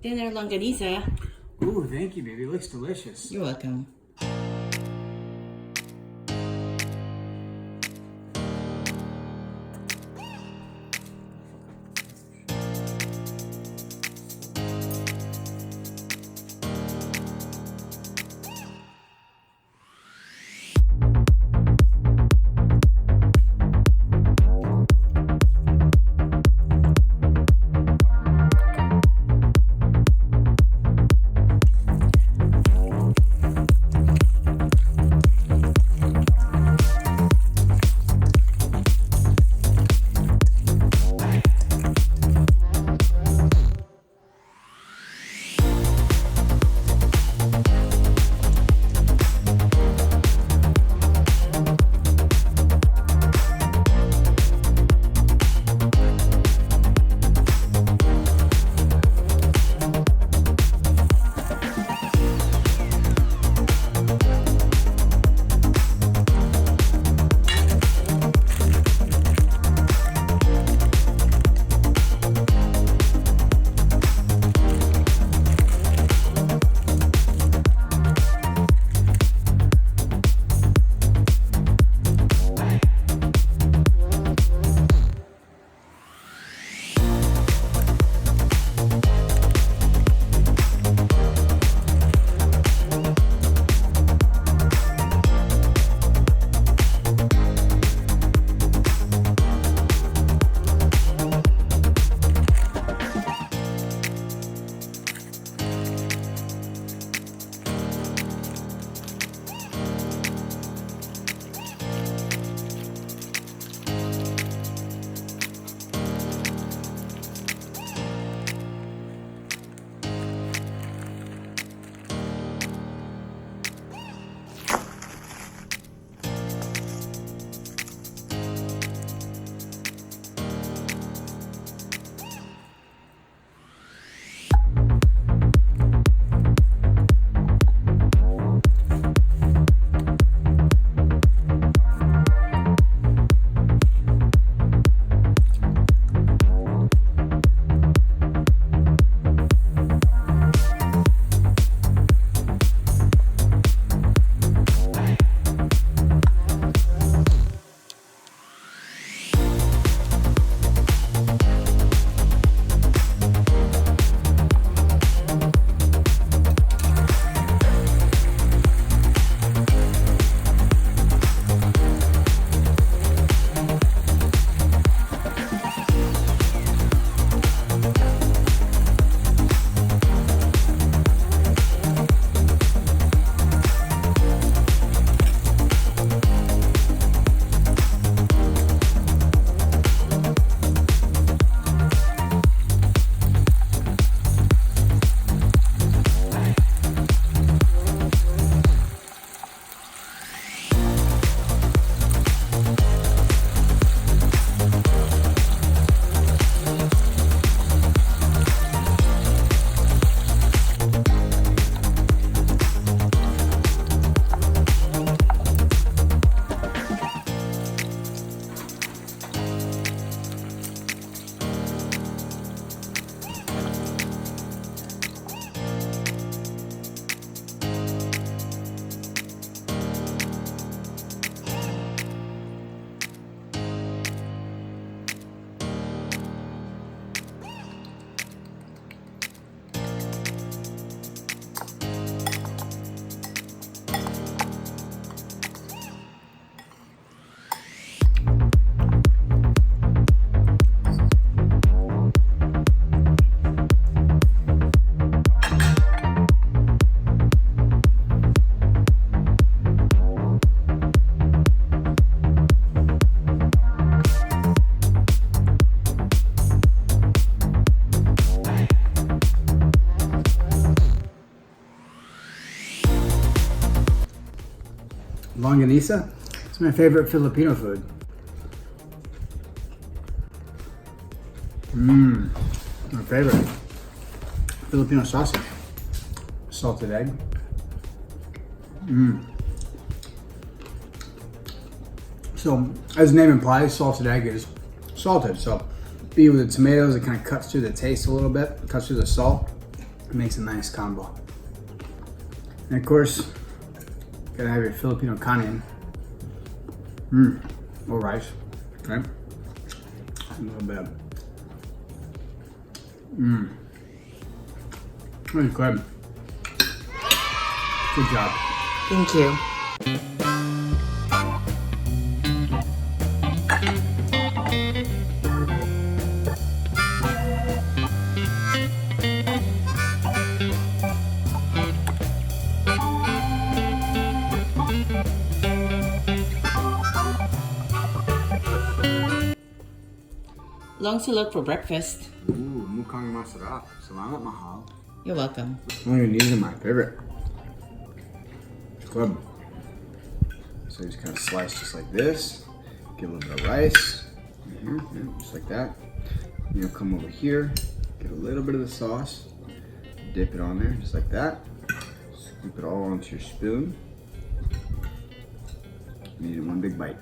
Dinner longanisa. Ooh, thank you, baby. It looks delicious. You're welcome. Longanisa? It's my favorite Filipino food. My favorite. Filipino sausage. Salted egg. So, as the name implies, salted egg is salted. So, be with the tomatoes, it kind of cuts through the taste a little bit, cuts through the salt. It makes a nice combo. And of course, gotta have your Filipino kanin. Or rice, right? A little bit. Really good. Good job. Thank you. Longsilog for breakfast. Ooh, mukhang masarap. Salamat, mahal. You're welcome. These are my favorite. Good. So you just kind of slice just like this. Get a little bit of rice. Just like that. You'll come over here, get a little bit of the sauce, dip it on there just like that. Scoop it all onto your spoon. You need one big bite.